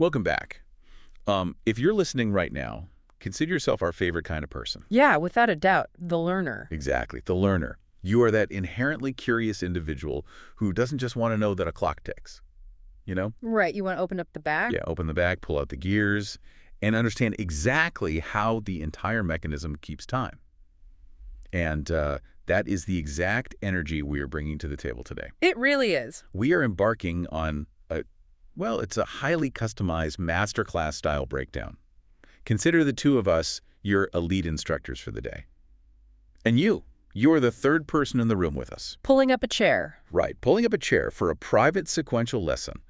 Welcome back. If you're listening right now, consider yourself our favorite kind of person. Yeah, without a doubt, the learner. Exactly, the learner. You are that inherently curious individual who doesn't just want to know that a clock ticks, you know? Right, you want to open up the bag? Yeah, open the bag, pull out the gears, and understand exactly how the entire mechanism keeps time. And that is the exact energy we are bringing to the table today. It really is. We are embarking on it's a highly customized masterclass style breakdown. Consider the two of us your elite instructors for the day. And you're the third person in the room with us. Pulling up a chair. Right, pulling up a chair for a private sequential lesson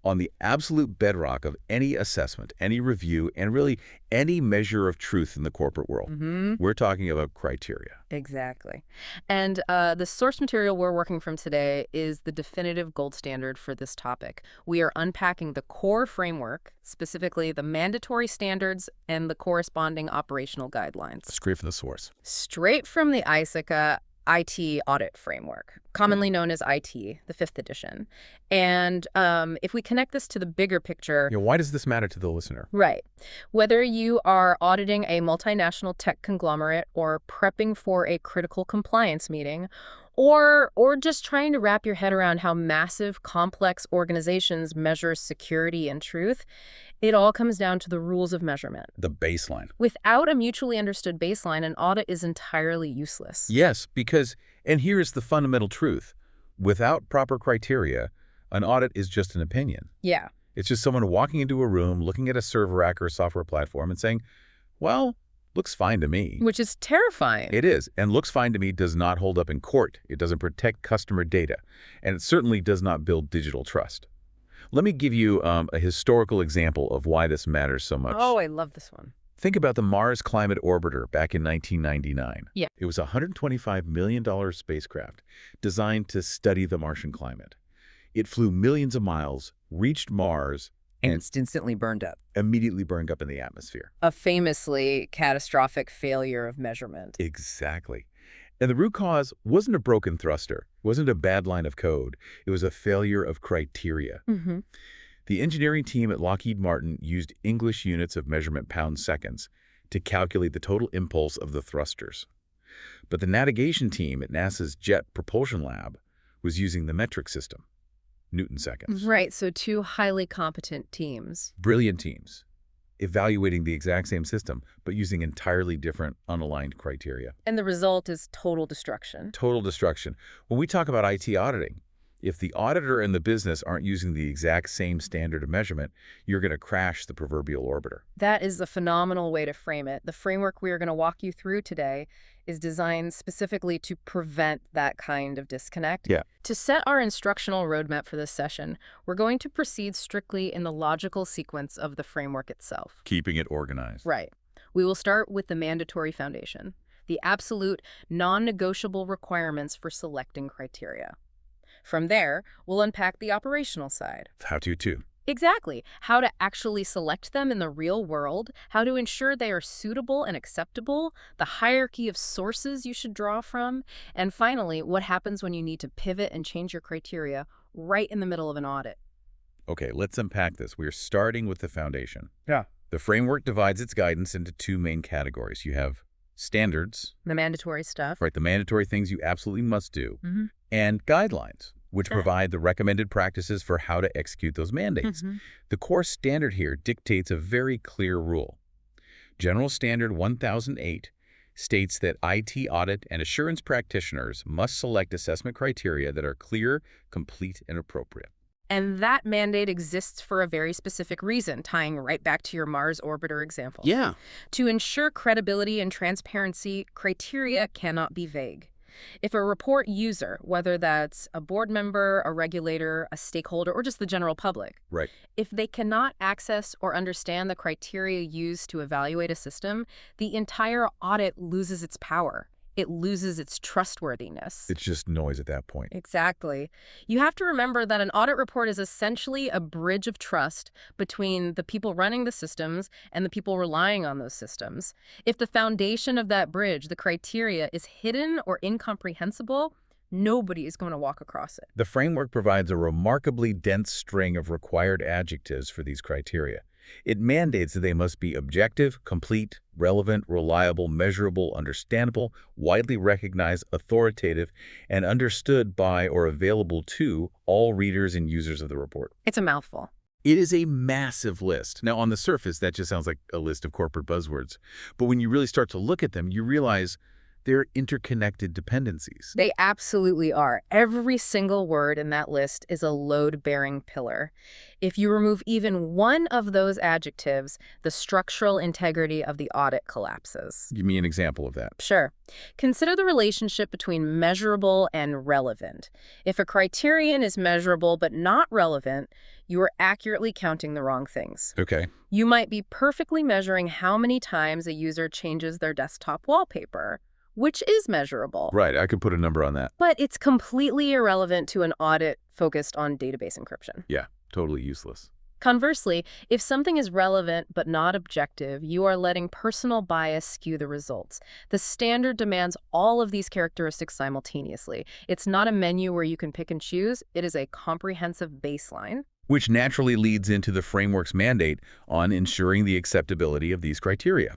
on the absolute bedrock of any assessment, any review, and really any measure of truth in the corporate world. We're talking about criteria. Exactly. And the source material we're working from today is the definitive gold standard for this topic. We are unpacking the core framework, specifically the mandatory standards and the corresponding operational guidelines. Straight from the source. Straight from the ISACA IT audit framework, commonly known as IT, the 5th edition. And if we connect this to the bigger picture... Yeah, why does this matter to the listener? Right. Whether you are auditing a multinational tech conglomerate or prepping for a critical compliance meeting, or just trying to wrap your head around how massive, complex organizations measure security and truth, it all comes down to the rules of measurement. The baseline. Without a mutually understood baseline, an audit is entirely useless. Yes, because, and here is the fundamental truth, without proper criteria, an audit is just an opinion. Yeah. It's just someone walking into a room, looking at a server rack or a software platform and saying, well, looks fine to me. Which is terrifying. It is, and looks fine to me does not hold up in court. It doesn't protect customer data, and it certainly does not build digital trust. Let me give you a historical example of why this matters so much. Oh, I love this one. Think about the Mars Climate Orbiter back in 1999. Yeah. It was a $125 million spacecraft designed to study the Martian climate. It flew millions of miles, reached Mars, and instantly burned up. Immediately burned up in the atmosphere. A famously catastrophic failure of measurement. Exactly. And the root cause wasn't a broken thruster. It wasn't a bad line of code. It was a failure of criteria. The engineering team at Lockheed Martin used English units of measurement pound-seconds to calculate the total impulse of the thrusters. But the navigation team at NASA's Jet Propulsion Lab was using the metric system, Newton seconds. Right, so two highly competent teams. Brilliant teams, evaluating the exact same system, but using entirely different, unaligned criteria. And the result is total destruction. Total destruction. When we talk about IT auditing, if the auditor and the business aren't using the exact same standard of measurement, you're going to crash the proverbial orbiter. That is a phenomenal way to frame it. The framework we are going to walk you through today is designed specifically to prevent that kind of disconnect. Yeah. To set our instructional roadmap for this session, we're going to proceed strictly in the logical sequence of the framework itself. Keeping it organized. Right. We will start with the mandatory foundation, the absolute non-negotiable requirements for selecting criteria. From there, we'll unpack the operational side. How to, too. Exactly. How to actually select them in the real world, how to ensure they are suitable and acceptable, the hierarchy of sources you should draw from, and finally, what happens when you need to pivot and change your criteria right in the middle of an audit. Okay, let's unpack this. We're starting with the foundation. Yeah. The framework divides its guidance into two main categories. You have standards, The mandatory stuff. right, the mandatory things you absolutely must do, and guidelines, which provide the recommended practices for how to execute those mandates. The core standard here dictates a very clear rule. General Standard 1008 states that IT audit and assurance practitioners must select assessment criteria that are clear, complete, and appropriate. And that mandate exists for a very specific reason, tying right back to your Mars orbiter example. Yeah. To ensure credibility and transparency, criteria cannot be vague. If a report user, whether that's a board member, a regulator, a stakeholder, or just the general public, Right. if they cannot access or understand the criteria used to evaluate a system, the entire audit loses its power. It loses its trustworthiness. It's just noise at that point. Exactly. You have to remember that an audit report is essentially a bridge of trust between the people running the systems and the people relying on those systems. If the foundation of that bridge, the criteria, is hidden or incomprehensible, Nobody is going to walk across it. The framework provides a remarkably dense string of required adjectives for these criteria. It mandates that they must be objective, complete, relevant, reliable, measurable, understandable, widely recognized, authoritative, and understood by or available to all readers and users of the report. It's a mouthful. It is a massive list. Now, on the surface, that just sounds like a list of corporate buzzwords. But when you really start to look at them, you realize they're interconnected dependencies. They absolutely are. Every single word in that list is a load-bearing pillar. If you remove even one of those adjectives, the structural integrity of the audit collapses. Give me an example of that. Sure. Consider the relationship between measurable and relevant. If a criterion is measurable but not relevant, you are accurately counting the wrong things. Okay. You might be perfectly measuring how many times a user changes their desktop wallpaper, which is measurable. Right, I could put a number on that. But it's completely irrelevant to an audit focused on database encryption. Yeah, totally useless. Conversely, if something is relevant but not objective, you are letting personal bias skew the results. The standard demands all of these characteristics simultaneously. It's not a menu where you can pick and choose. It is a comprehensive baseline. Which naturally leads into the framework's mandate on ensuring the acceptability of these criteria.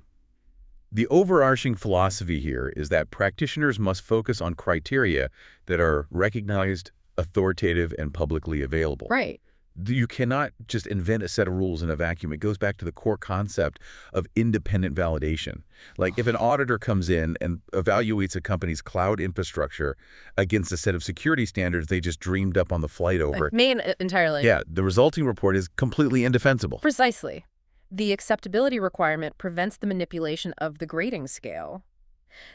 The overarching philosophy here is that practitioners must focus on criteria that are recognized, authoritative, and publicly available. Right. You cannot just invent a set of rules in a vacuum. It goes back to the core concept of independent validation. Like if an auditor comes in and evaluates a company's cloud infrastructure against a set of security standards they just dreamed up on the flight over. Entirely. Yeah, the resulting report is completely indefensible. Precisely. The acceptability requirement prevents the manipulation of the grading scale.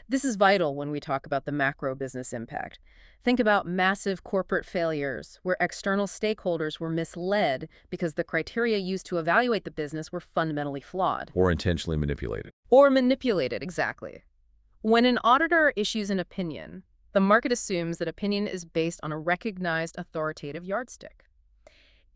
This is vital when we talk about the macro business impact. Think about massive corporate failures where external stakeholders were misled because the criteria used to evaluate the business were fundamentally flawed. Or intentionally manipulated. Or manipulated, exactly. When an auditor issues an opinion, the market assumes that opinion is based on a recognized authoritative yardstick.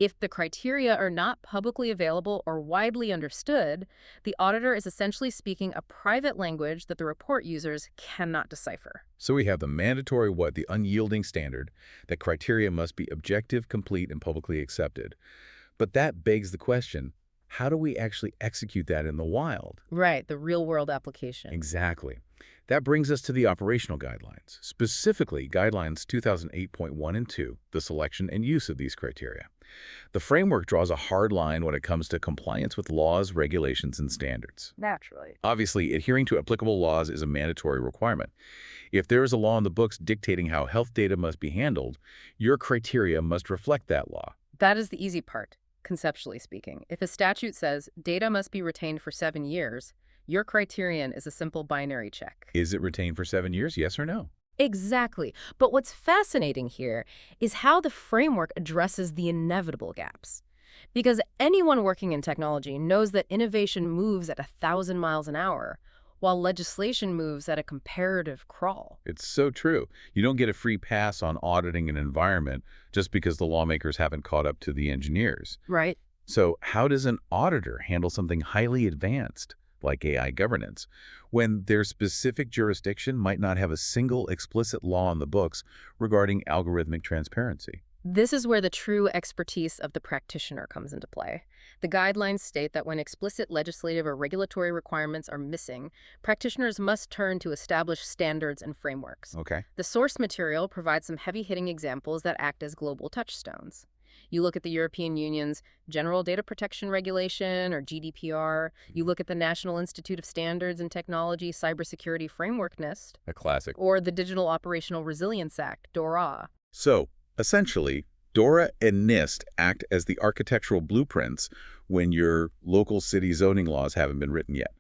If the criteria are not publicly available or widely understood, the auditor is essentially speaking a private language that the report users cannot decipher. So we have the mandatory the unyielding standard that criteria must be objective, complete, and publicly accepted. But that begs the question, how do we actually execute that in the wild? Right, the real-world application. Exactly. That brings us to the operational guidelines, specifically Guidelines 2008.1 and 2, the selection and use of these criteria. The framework draws a hard line when it comes to compliance with laws, regulations, and standards. Naturally. Obviously, adhering to applicable laws is a mandatory requirement. If there is a law in the books dictating how health data must be handled, your criteria must reflect that law. That is the easy part, conceptually speaking. If a statute says data must be retained for 7 years, your criterion is a simple binary check. Is it retained for 7 years, yes or no? Exactly. But what's fascinating here is how the framework addresses the inevitable gaps. Because anyone working in technology knows that innovation moves at 1,000 miles an hour, while legislation moves at a comparative crawl. It's so true. You don't get a free pass on auditing an environment just because the lawmakers haven't caught up to the engineers. Right. So how does an auditor handle something highly advanced, like AI governance, when their specific jurisdiction might not have a single explicit law in the books regarding algorithmic transparency? This is where the true expertise of the practitioner comes into play. The guidelines state that when explicit legislative or regulatory requirements are missing, practitioners must turn to established standards and frameworks. Okay. The source material provides some heavy-hitting examples that act as global touchstones. You look at the European Union's General Data Protection Regulation, or GDPR. You look at the National Institute of Standards and Technology Cybersecurity Framework NIST. A classic. Or the Digital Operational Resilience Act, DORA. So, essentially, DORA and NIST act as the architectural blueprints when your local city zoning laws haven't been written yet.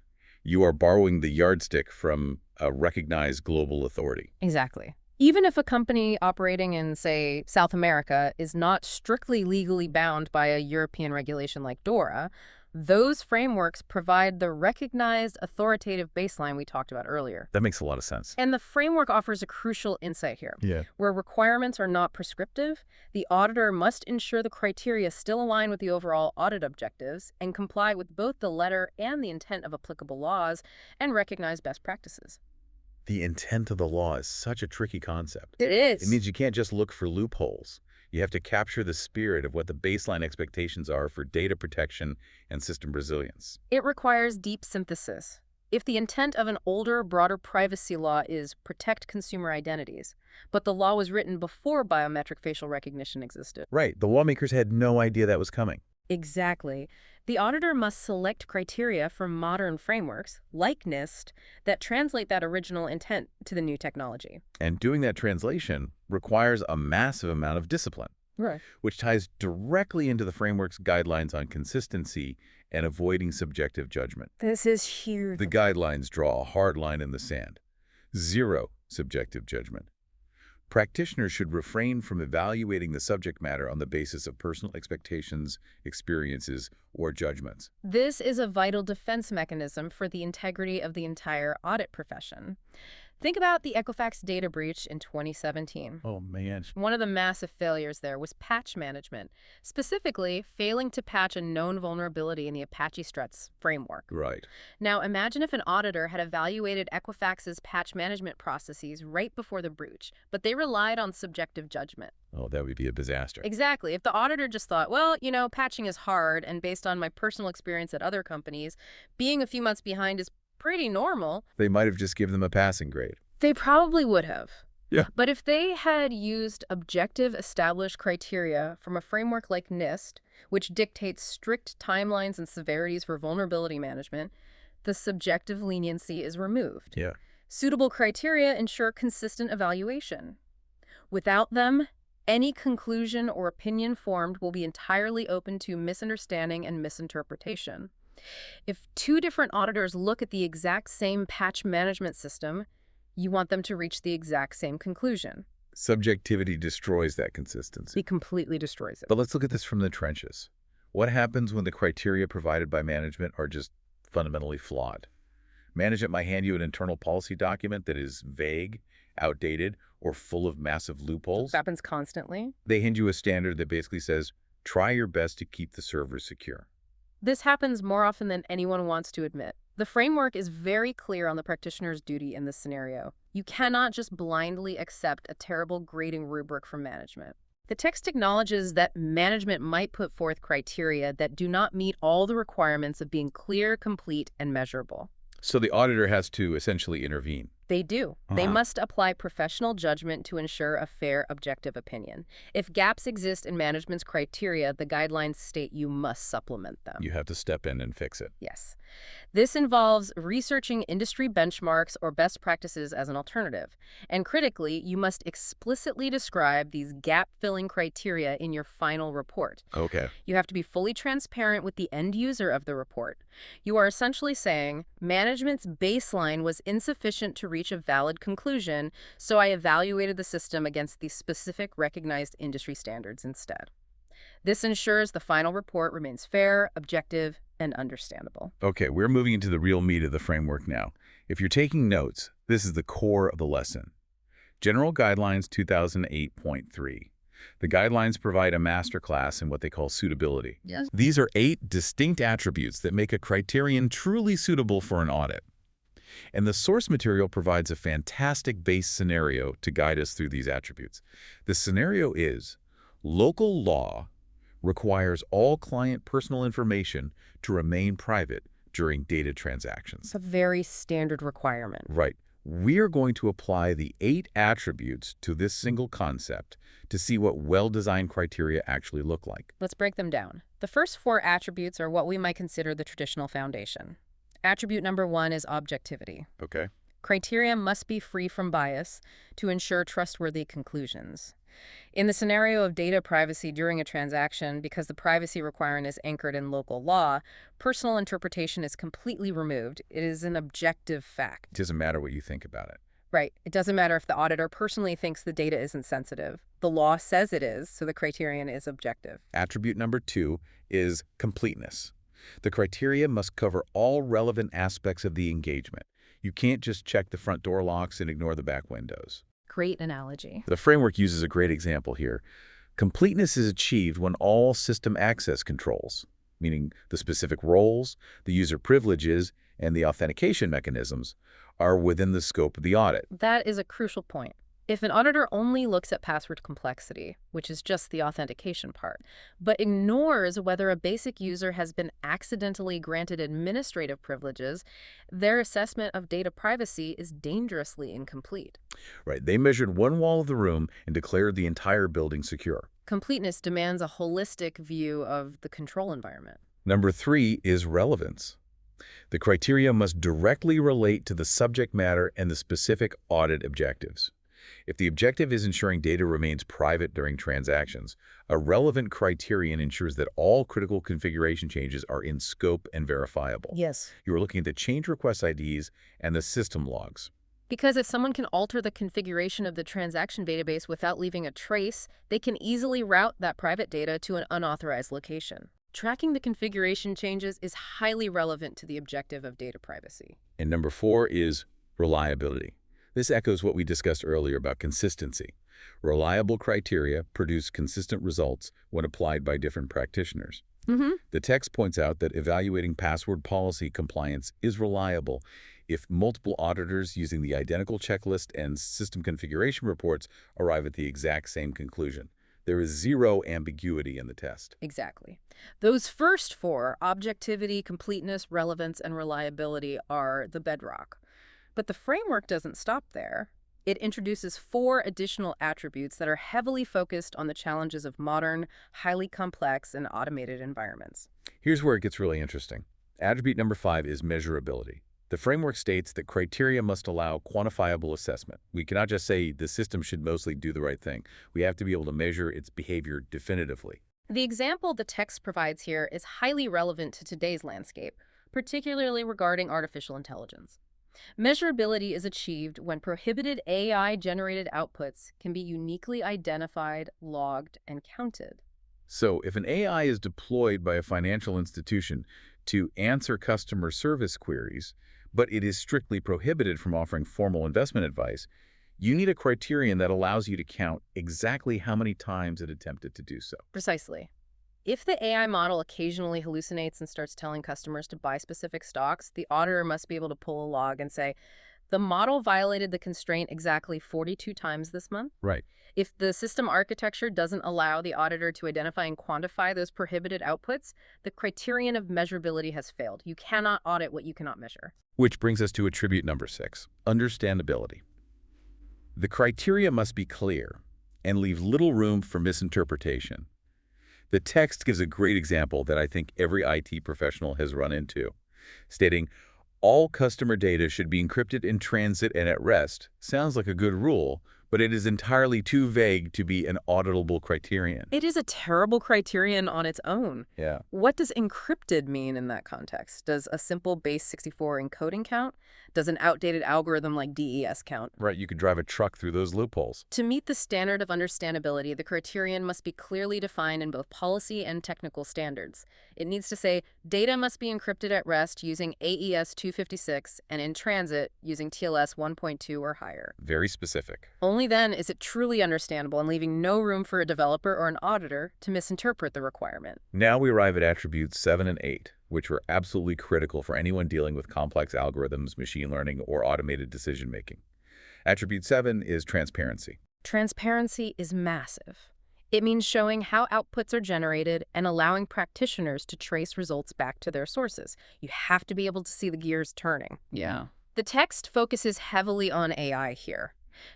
You are borrowing the yardstick from a recognized global authority. Exactly. Even if a company operating in, say, South America is not strictly legally bound by a European regulation like DORA, those frameworks provide the recognized authoritative baseline we talked about earlier. That makes a lot of sense. And the framework offers a crucial insight here. Yeah. Where requirements are not prescriptive, the auditor must ensure the criteria still align with the overall audit objectives and comply with both the letter and the intent of applicable laws and recognize best practices. The intent of the law is such a tricky concept. It is. It means you can't just look for loopholes. You have to capture the spirit of what the baseline expectations are for data protection and system resilience. It requires deep synthesis. If the intent of an older, broader privacy law is protect consumer identities, but the law was written before biometric facial recognition existed. Right, the lawmakers had no idea that was coming. Exactly. The auditor must select criteria from modern frameworks, like NIST, that translate that original intent to the new technology. And doing that translation requires a massive amount of discipline, Right. which ties directly into the framework's guidelines on consistency and avoiding subjective judgment. This is huge. The guidelines draw a hard line in the sand. Zero subjective judgment. Practitioners should refrain from evaluating the subject matter on the basis of personal expectations, experiences, or judgments. This is a vital defense mechanism for the integrity of the entire audit profession. Think about the Equifax data breach in 2017. Oh, man. One of the massive failures there was patch management, specifically failing to patch a known vulnerability in the Apache Struts framework. Right. Now, imagine if an auditor had evaluated Equifax's patch management processes right before the breach, but they relied on subjective judgment. Oh, that would be a disaster. Exactly. If the auditor just thought, well, patching is hard, and based on my personal experience at other companies, being a few months behind is pretty normal. They might have just given them a passing grade. They probably would have. Yeah. But if they had used objective established criteria from a framework like NIST, which dictates strict timelines and severities for vulnerability management, the subjective leniency is removed. Yeah. Suitable criteria ensure consistent evaluation. Without them, any conclusion or opinion formed will be entirely open to misunderstanding and misinterpretation. If two different auditors look at the exact same patch management system, you want them to reach the exact same conclusion. Subjectivity destroys that consistency. It completely destroys it. But let's look at this from the trenches. What happens when the criteria provided by management are just fundamentally flawed? Management might hand you an internal policy document that is vague, outdated, or full of massive loopholes. This happens constantly. They hand you a standard that basically says, try your best to keep the servers secure. This happens more often than anyone wants to admit. The framework is very clear on the practitioner's duty in this scenario. You cannot just blindly accept a terrible grading rubric from management. The text acknowledges that management might put forth criteria that do not meet all the requirements of being clear, complete, and measurable. So the auditor has to essentially intervene. They do. They must apply professional judgment to ensure a fair, objective opinion. If gaps exist in management's criteria, the guidelines state you must supplement them. You have to step in and fix it. Yes. This involves researching industry benchmarks or best practices as an alternative. And critically, you must explicitly describe these gap-filling criteria in your final report. Okay. You have to be fully transparent with the end user of the report. You are essentially saying, management's baseline was insufficient to reach a valid conclusion, so I evaluated the system against these specific recognized industry standards instead. This ensures the final report remains fair, objective, and understandable. Okay, we're moving into the real meat of the framework now. If you're taking notes, this is the core of the lesson. General Guidelines 2008.3. The guidelines provide a masterclass in what they call suitability. Yes. These are 8 distinct attributes that make a criterion truly suitable for an audit. And the source material provides a fantastic base scenario to guide us through these attributes. The scenario is, local law requires all client personal information to remain private during data transactions. It's a very standard requirement. Right. We're going to apply the 8 attributes to this single concept to see what well-designed criteria actually look like. Let's break them down. The first 4 attributes are what we might consider the traditional foundation. Attribute number 1 is objectivity. Okay. Criteria must be free from bias to ensure trustworthy conclusions. In the scenario of data privacy during a transaction, because the privacy requirement is anchored in local law, personal interpretation is completely removed. It is an objective fact. It doesn't matter what you think about it. Right. It doesn't matter if the auditor personally thinks the data isn't sensitive. The law says it is, so the criterion is objective. Attribute number 2 is completeness. The criteria must cover all relevant aspects of the engagement. You can't just check the front door locks and ignore the back windows. Great analogy. The framework uses a great example here. Completeness is achieved when all system access controls, meaning the specific roles, the user privileges, and the authentication mechanisms, are within the scope of the audit. That is a crucial point. If an auditor only looks at password complexity, which is just the authentication part, but ignores whether a basic user has been accidentally granted administrative privileges, their assessment of data privacy is dangerously incomplete. Right, they measured one wall of the room and declared the entire building secure. Completeness demands a holistic view of the control environment. Number 3 is relevance. The criteria must directly relate to the subject matter and the specific audit objectives. If the objective is ensuring data remains private during transactions, a relevant criterion ensures that all critical configuration changes are in scope and verifiable. Yes. You are looking at the change request IDs and the system logs. Because if someone can alter the configuration of the transaction database without leaving a trace, they can easily route that private data to an unauthorized location. Tracking the configuration changes is highly relevant to the objective of data privacy. And number 4 is reliability. This echoes what we discussed earlier about consistency. Reliable criteria produce consistent results when applied by different practitioners. The text points out that evaluating password policy compliance is reliable if multiple auditors using the identical checklist and system configuration reports arrive at the exact same conclusion. There is zero ambiguity in the test. Exactly. Those first 4, objectivity, completeness, relevance, and reliability, are the bedrock. But the framework doesn't stop there. It introduces 4 additional attributes that are heavily focused on the challenges of modern, highly complex, and automated environments. Here's where it gets really interesting. Attribute number 5 is measurability. The framework states that criteria must allow quantifiable assessment. We cannot just say the system should mostly do the right thing. We have to be able to measure its behavior definitively. The example the text provides here is highly relevant to today's landscape, particularly regarding artificial intelligence. Measurability is achieved when prohibited AI-generated outputs can be uniquely identified, logged, and counted. So if an AI is deployed by a financial institution to answer customer service queries, but it is strictly prohibited from offering formal investment advice, you need a criterion that allows you to count exactly how many times it attempted to do so. Precisely. If the AI model occasionally hallucinates and starts telling customers to buy specific stocks, the auditor must be able to pull a log and say, the model violated the constraint exactly 42 times this month. Right. If the system architecture doesn't allow the auditor to identify and quantify those prohibited outputs, the criterion of measurability has failed. You cannot audit what you cannot measure. Which brings us to attribute number 6, understandability. The criteria must be clear and leave little room for misinterpretation. The text gives a great example that I think every IT professional has run into, stating, all customer data should be encrypted in transit and at rest. Sounds like a good rule, but it is entirely too vague to be an auditable criterion. It is a terrible criterion on its own. Yeah. What does encrypted mean in that context? Does a simple base 64 encoding count? Does an outdated algorithm like DES count? Right, you could drive a truck through those loopholes. To meet the standard of understandability, the criterion must be clearly defined in both policy and technical standards. It needs to say, data must be encrypted at rest using AES 256 and in transit using TLS 1.2 or higher. Very specific. Only then is it truly understandable and leaving no room for a developer or an auditor to misinterpret the requirement. Now we arrive at attributes 7 and 8, which are absolutely critical for anyone dealing with complex algorithms, machine learning, or automated decision-making. Attribute 7 is transparency. Transparency is massive. It means showing how outputs are generated and allowing practitioners to trace results back to their sources. You have to be able to see the gears turning. Yeah. The text focuses heavily on AI here.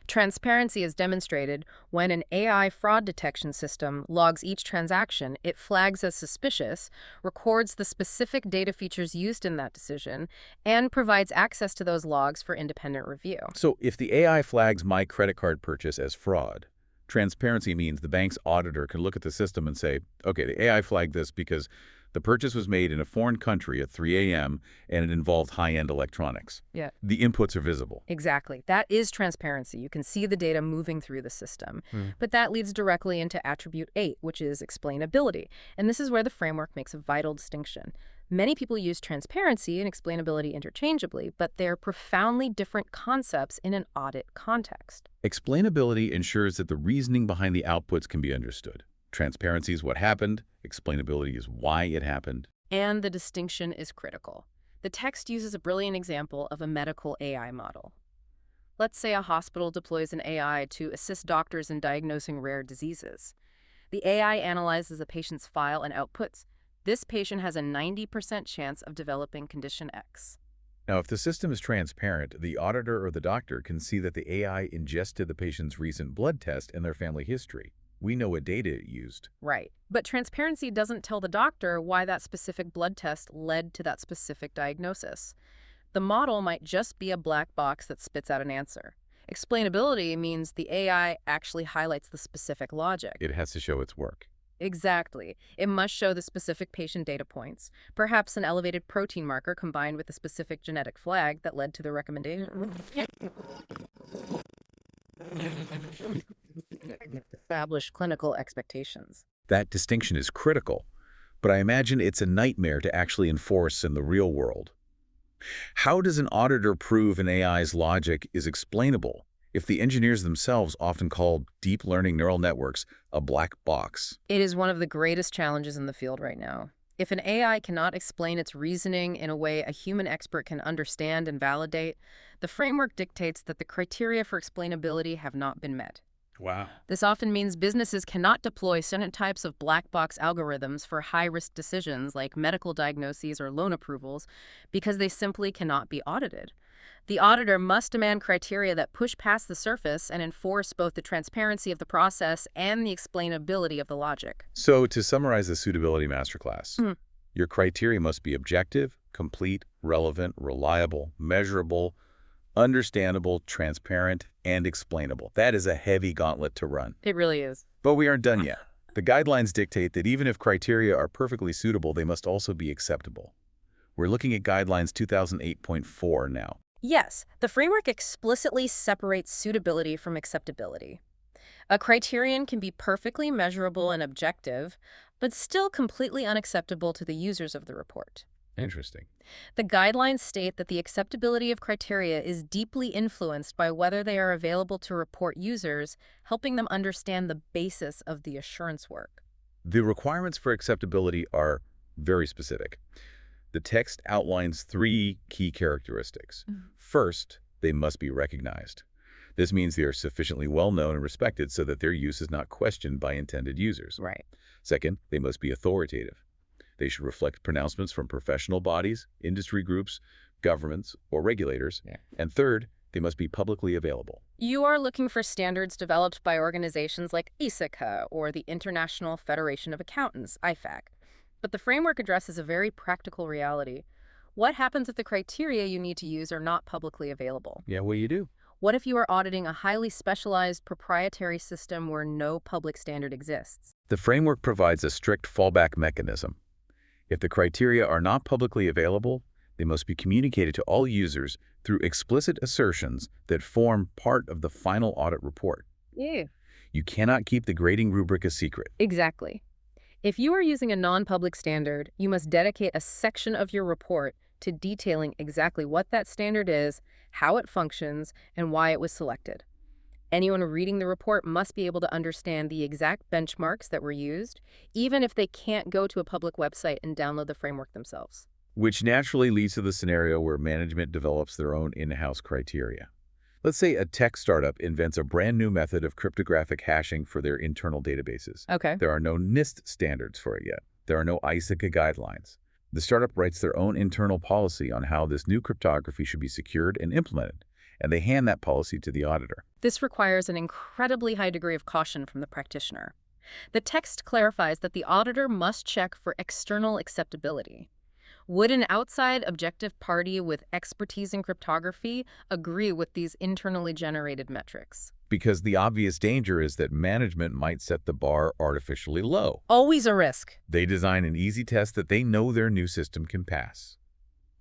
Transparency is demonstrated when an AI fraud detection system logs each transaction, it flags as suspicious, records the specific data features used in that decision, and provides access to those logs for independent review. So if the AI flags my credit card purchase as fraud, transparency means the bank's auditor can look at the system and say, okay, the AI flagged this because the purchase was made in a foreign country at 3 a.m. and it involved high-end electronics. Yeah. The inputs are visible. Exactly. That is transparency. You can see the data moving through the system. But that leads directly into attribute 8, which is explainability. And this is where the framework makes a vital distinction. Many people use transparency and explainability interchangeably, but they're profoundly different concepts in an audit context. Explainability ensures that the reasoning behind the outputs can be understood. Transparency is what happened, explainability is why it happened, And the distinction is critical. The text uses a brilliant example of a medical AI model. Let's say a hospital deploys an AI to assist doctors in diagnosing rare diseases. The AI analyzes a patient's file and outputs. This patient has a 90% chance of developing condition X. Now, if the system is transparent, the auditor or the doctor can see that the AI ingested the patient's recent blood test and their family history. We know what data it used. Right. But transparency doesn't tell the doctor why that specific blood test led to that specific diagnosis. The model might just be a black box that spits out an answer. Explainability means the AI actually highlights the specific logic. It has to show its work. Exactly. It must show the specific patient data points, perhaps an elevated protein marker combined with a specific genetic flag that led to the recommendation. Establish clinical expectations. That distinction is critical, but I imagine it's a nightmare to actually enforce in the real world. How does an auditor prove an AI's logic is explainable if the engineers themselves often call deep learning neural networks a black box? It is one of the greatest challenges in the field right now. If an AI cannot explain its reasoning in a way a human expert can understand and validate, the framework dictates that the criteria for explainability have not been met. Wow. This often means businesses cannot deploy certain types of black box algorithms for high-risk decisions like medical diagnoses or loan approvals because they simply cannot be audited. The auditor must demand criteria that push past the surface and enforce both the transparency of the process and the explainability of the logic. So, to summarize the suitability masterclass, your criteria must be objective, complete, relevant, reliable, measurable, understandable, transparent, and explainable. That is a heavy gauntlet to run. It really is. But we aren't done yet. The guidelines dictate that even if criteria are perfectly suitable, they must also be acceptable. We're looking at Guidelines 2008.4 now. Yes, the framework explicitly separates suitability from acceptability. A criterion can be perfectly measurable and objective, but still completely unacceptable to the users of the report. Interesting. The guidelines state that the acceptability of criteria is deeply influenced by whether they are available to report users, helping them understand the basis of the assurance work. The requirements for acceptability are very specific. The text outlines 3 key characteristics. First, they must be recognized. This means they are sufficiently well known and respected so that their use is not questioned by intended users. Right. Second, they must be authoritative. They should reflect pronouncements from professional bodies, industry groups, governments, or regulators. And third, they must be publicly available. You are looking for standards developed by organizations like ISACA or the International Federation of Accountants, IFAC. But the framework addresses a very practical reality. What happens if the criteria you need to use are not publicly available? Yeah, what do you do? What if you are auditing a highly specialized proprietary system where no public standard exists? The framework provides a strict fallback mechanism. If the criteria are not publicly available, they must be communicated to all users through explicit assertions that form part of the final audit report. Yeah. You cannot keep the grading rubric a secret. Exactly. If you are using a non-public standard, you must dedicate a section of your report to detailing exactly what that standard is, how it functions, and why it was selected. Anyone reading the report must be able to understand the exact benchmarks that were used, even if they can't go to a public website and download the framework themselves. Which naturally leads to the scenario where management develops their own in-house criteria. Let's say a tech startup invents a brand new method of cryptographic hashing for their internal databases. Okay. There are no NIST standards for it yet. There are no ISACA guidelines. The startup writes their own internal policy on how this new cryptography should be secured and implemented, and they hand that policy to the auditor. This requires an incredibly high degree of caution from the practitioner. The text clarifies that the auditor must check for external acceptability. Would an outside objective party with expertise in cryptography agree with these internally generated metrics? Because the obvious danger is that management might set the bar artificially low. Always a risk. They design an easy test that they know their new system can pass.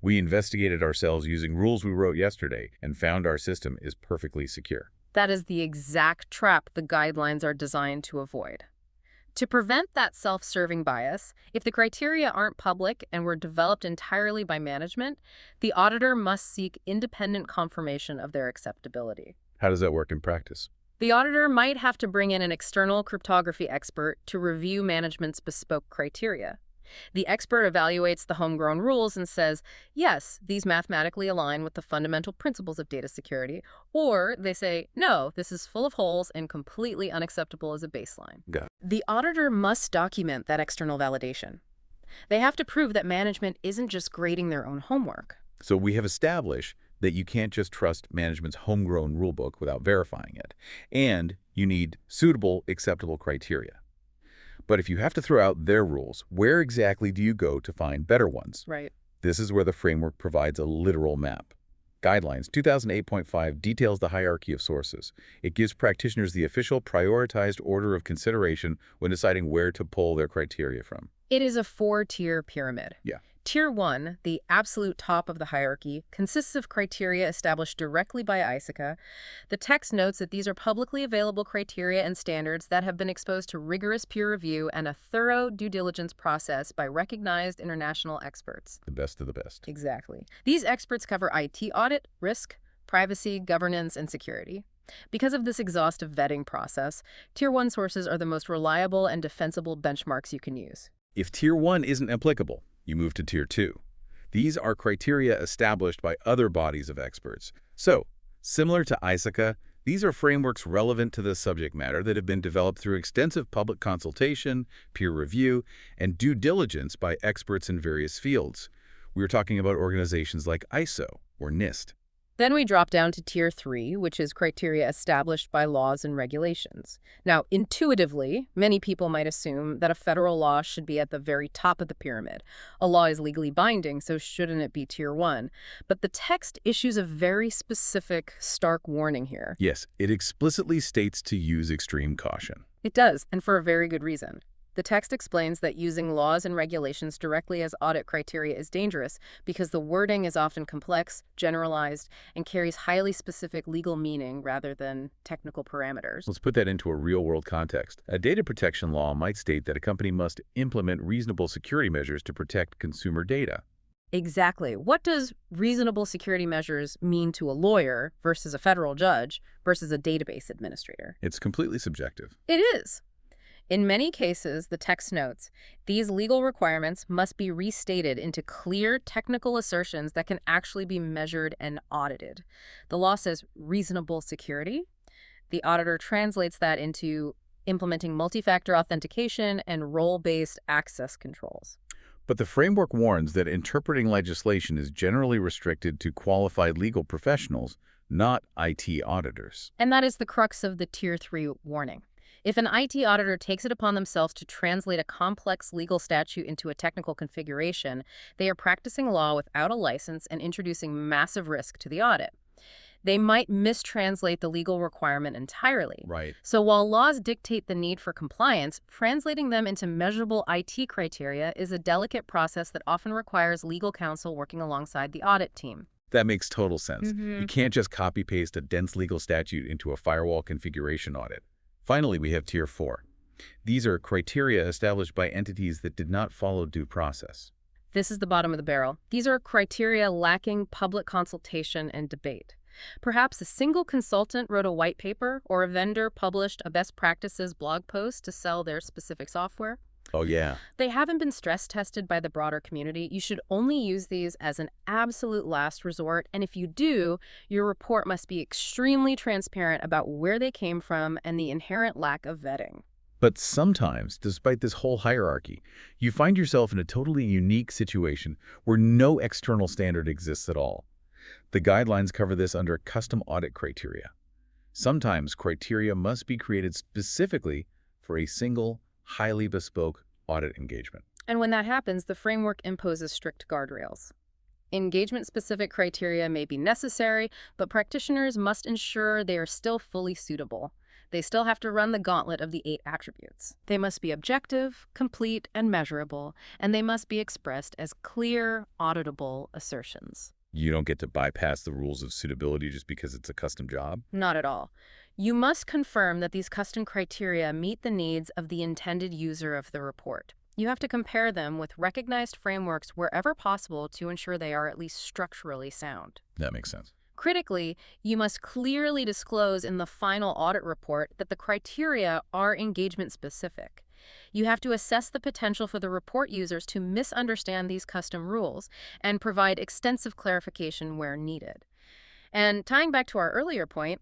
We investigated ourselves using rules we wrote yesterday and found our system is perfectly secure. That is the exact trap the guidelines are designed to avoid. To prevent that self-serving bias, if the criteria aren't public and were developed entirely by management, the auditor must seek independent confirmation of their acceptability. How does that work in practice? The auditor might have to bring in an external cryptography expert to review management's bespoke criteria. The expert evaluates the homegrown rules and says, yes, these mathematically align with the fundamental principles of data security, or they say, no, this is full of holes and completely unacceptable as a baseline. Got it. The auditor must document that external validation. They have to prove that management isn't just grading their own homework. So we have established that you can't just trust management's homegrown rulebook without verifying it, and you need suitable, acceptable criteria. But if you have to throw out their rules, where exactly do you go to find better ones? Right. This is where the framework provides a literal map. Guidelines 2008.5 details the hierarchy of sources. It gives practitioners the official prioritized order of consideration when deciding where to pull their criteria from. It is a 4-tier pyramid. Yeah. Tier 1, the absolute top of the hierarchy, consists of criteria established directly by ISACA. The text notes that these are publicly available criteria and standards that have been exposed to rigorous peer review and a thorough due diligence process by recognized international experts. The best of the best. Exactly. These experts cover IT audit, risk, privacy, governance, and security. Because of this exhaustive vetting process, Tier 1 sources are the most reliable and defensible benchmarks you can use. If Tier 1 isn't applicable, you move to Tier 2. These are criteria established by other bodies of experts. So, similar to ISACA, these are frameworks relevant to the subject matter that have been developed through extensive public consultation, peer review, and due diligence by experts in various fields. We're talking about organizations like ISO or NIST. Then we drop down to Tier 3, which is criteria established by laws and regulations. Now, intuitively, many people might assume that a federal law should be at the very top of the pyramid. A law is legally binding, so shouldn't it be Tier 1? But the text issues a very specific, stark warning here. Yes, it explicitly states to use extreme caution. It does, and for a very good reason. The text explains that using laws and regulations directly as audit criteria is dangerous because the wording is often complex, generalized, and carries highly specific legal meaning rather than technical parameters. Let's put that into a real-world context. A data protection law might state that a company must implement reasonable security measures to protect consumer data. Exactly. What does reasonable security measures mean to a lawyer versus a federal judge versus a database administrator? It's completely subjective. It is. In many cases, the text notes, these legal requirements must be restated into clear technical assertions that can actually be measured and audited. The law says reasonable security. The auditor translates that into implementing multi-factor authentication and role-based access controls. But the framework warns that interpreting legislation is generally restricted to qualified legal professionals, not IT auditors. And that is the crux of the Tier 3 warning. If an IT auditor takes it upon themselves to translate a complex legal statute into a technical configuration, they are practicing law without a license and introducing massive risk to the audit. They might mistranslate the legal requirement entirely. Right. So while laws dictate the need for compliance, translating them into measurable IT criteria is a delicate process that often requires legal counsel working alongside the audit team. That makes total sense. You can't just copy-paste a dense legal statute into a firewall configuration audit. Finally, we have Tier 4. These are criteria established by entities that did not follow due process. This is the bottom of the barrel. These are criteria lacking public consultation and debate. Perhaps a single consultant wrote a white paper or a vendor published a best practices blog post to sell their specific software. Oh, yeah. They haven't been stress tested by the broader community. You should only use these as an absolute last resort, and if you do, your report must be extremely transparent about where they came from and the inherent lack of vetting. But sometimes, despite this whole hierarchy, you find yourself in a totally unique situation where no external standard exists at all. The guidelines cover this under custom audit criteria. Sometimes criteria must be created specifically for a single, highly bespoke audit engagement. And when that happens, the framework imposes strict guardrails. Engagement-specific criteria may be necessary, but practitioners must ensure they are still fully suitable. They still have to run the gauntlet of the 8 attributes. They must be objective, complete, and measurable, and they must be expressed as clear, auditable assertions. You don't get to bypass the rules of suitability just because it's a custom job? Not at all. You must confirm that these custom criteria meet the needs of the intended user of the report. You have to compare them with recognized frameworks wherever possible to ensure they are at least structurally sound. That makes sense. Critically, you must clearly disclose in the final audit report that the criteria are engagement-specific. You have to assess the potential for the report users to misunderstand these custom rules and provide extensive clarification where needed. And tying back to our earlier point,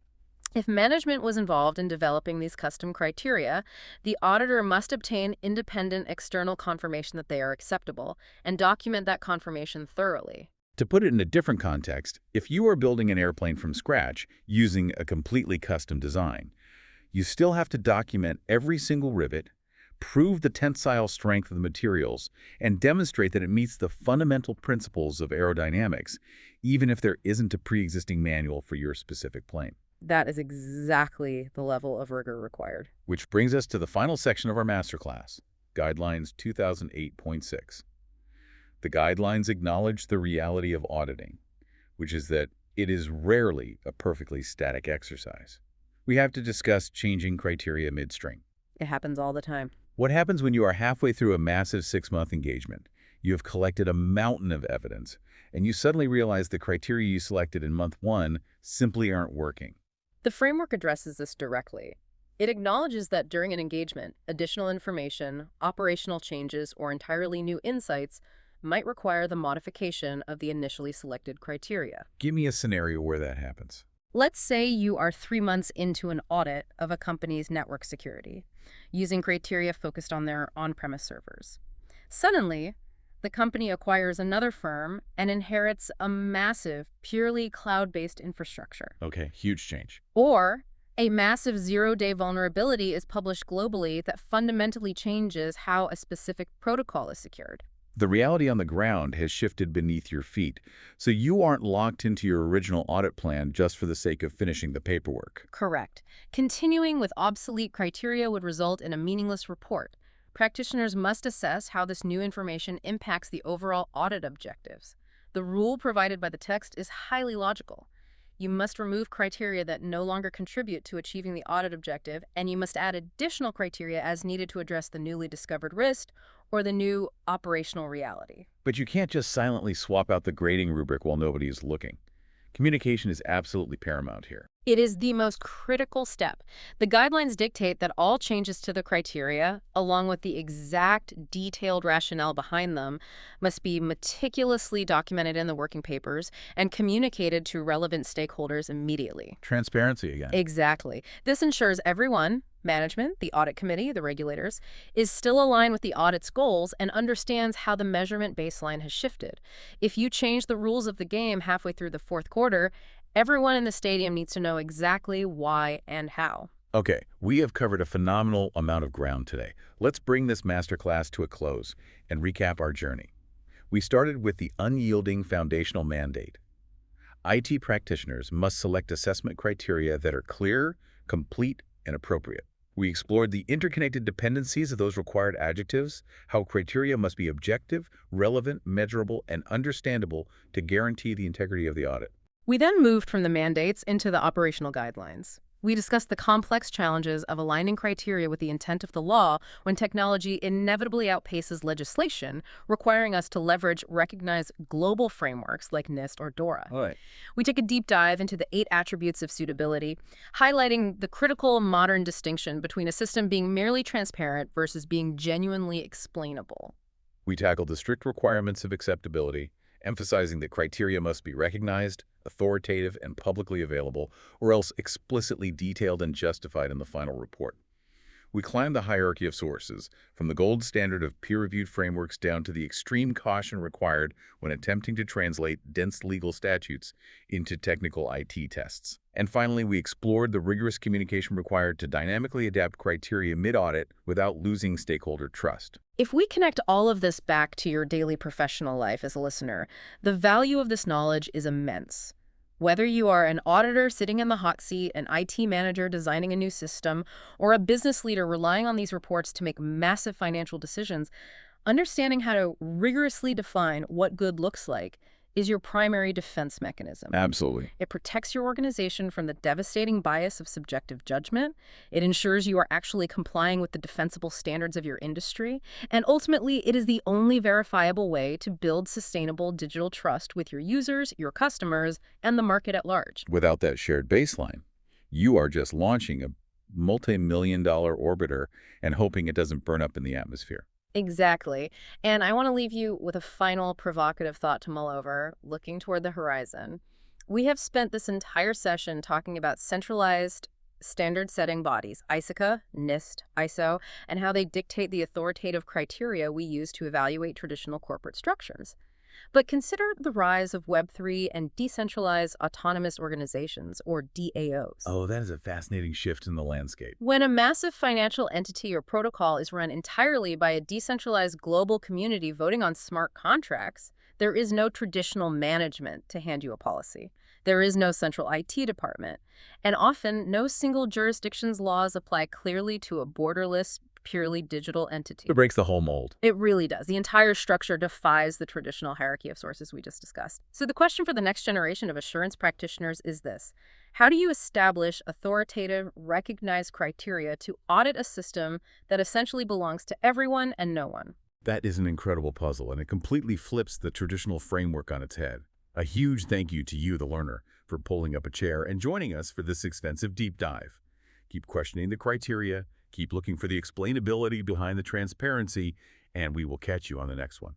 if management was involved in developing these custom criteria, the auditor must obtain independent external confirmation that they are acceptable and document that confirmation thoroughly. To put it in a different context, if you are building an airplane from scratch using a completely custom design, you still have to document every single rivet, prove the tensile strength of the materials, and demonstrate that it meets the fundamental principles of aerodynamics, even if there isn't a pre-existing manual for your specific plane. That is exactly the level of rigor required. Which brings us to the final section of our masterclass, Guidelines 2008.6. The guidelines acknowledge the reality of auditing, which is that it is rarely a perfectly static exercise. We have to discuss changing criteria midstream. It happens all the time. What happens when you are halfway through a massive 6-month engagement? You have collected a mountain of evidence, and you suddenly realize the criteria you selected in month 1 simply aren't working. The framework addresses this directly. It acknowledges that during an engagement, additional information, operational changes, or entirely new insights might require the modification of the initially selected criteria. Give me a scenario where that happens. Let's say you are 3 months into an audit of a company's network security, using criteria focused on their on-premise servers. Suddenly, the company acquires another firm and inherits a massive, purely cloud-based infrastructure. Okay, huge change. Or a massive zero-day vulnerability is published globally that fundamentally changes how a specific protocol is secured. The reality on the ground has shifted beneath your feet, so you aren't locked into your original audit plan just for the sake of finishing the paperwork. Correct. Continuing with obsolete criteria would result in a meaningless report. Practitioners must assess how this new information impacts the overall audit objectives. The rule provided by the text is highly logical. You must remove criteria that no longer contribute to achieving the audit objective, and you must add additional criteria as needed to address the newly discovered risk or the new operational reality. But you can't just silently swap out the grading rubric while nobody is looking. Communication is absolutely paramount here. It is the most critical step. The guidelines dictate that all changes to the criteria, along with the exact detailed rationale behind them, must be meticulously documented in the working papers and communicated to relevant stakeholders immediately. Transparency again. Exactly. This ensures everyone, management, the audit committee, the regulators, is still aligned with the audit's goals and understands how the measurement baseline has shifted. If you change the rules of the game halfway through the 4th quarter, everyone in the stadium needs to know exactly why and how. Okay, we have covered a phenomenal amount of ground today. Let's bring this masterclass to a close and recap our journey. We started with the unyielding foundational mandate. IT practitioners must select assessment criteria that are clear, complete, and appropriate. We explored the interconnected dependencies of those required adjectives, how criteria must be objective, relevant, measurable, and understandable to guarantee the integrity of the audit. We then moved from the mandates into the operational guidelines. We discussed the complex challenges of aligning criteria with the intent of the law when technology inevitably outpaces legislation, requiring us to leverage recognized global frameworks like NIST or DORA. All right. We took a deep dive into the 8 attributes of suitability, highlighting the critical modern distinction between a system being merely transparent versus being genuinely explainable. We tackled the strict requirements of acceptability, emphasizing that criteria must be recognized, authoritative, and publicly available, or else explicitly detailed and justified in the final report. We climbed the hierarchy of sources, from the gold standard of peer-reviewed frameworks down to the extreme caution required when attempting to translate dense legal statutes into technical IT tests. And finally, we explored the rigorous communication required to dynamically adapt criteria mid-audit without losing stakeholder trust. If we connect all of this back to your daily professional life as a listener, the value of this knowledge is immense. Whether you are an auditor sitting in the hot seat, an IT manager designing a new system, or a business leader relying on these reports to make massive financial decisions, understanding how to rigorously define what good looks like is your primary defense mechanism. Absolutely. It protects your organization from the devastating bias of subjective judgment. It ensures you are actually complying with the defensible standards of your industry. And ultimately, it is the only verifiable way to build sustainable digital trust with your users, your customers, and the market at large. Without that shared baseline, you are just launching a multi-million-dollar orbiter and hoping it doesn't burn up in the atmosphere. Exactly. And I want to leave you with a final provocative thought to mull over, looking toward the horizon. We have spent this entire session talking about centralized standard-setting bodies, ISACA, NIST, ISO, and how they dictate the authoritative criteria we use to evaluate traditional corporate structures. But consider the rise of Web3 and decentralized autonomous organizations, or DAOs. Oh, that is a fascinating shift in the landscape. When a massive financial entity or protocol is run entirely by a decentralized global community voting on smart contracts, there is no traditional management to hand you a policy. There is no central IT department. And often, no single jurisdiction's laws apply clearly to a borderless, purely digital entity. It breaks the whole mold. It really does. The entire structure defies the traditional hierarchy of sources we just discussed. So the question for the next generation of assurance practitioners is this: how do you establish authoritative, recognized criteria to audit a system that essentially belongs to everyone and no one? That is an incredible puzzle, and it completely flips the traditional framework on its head. A huge thank you to you, the learner, for pulling up a chair and joining us for this extensive deep dive. Keep questioning the criteria, keep looking for the explainability behind the transparency, and we will catch you on the next one.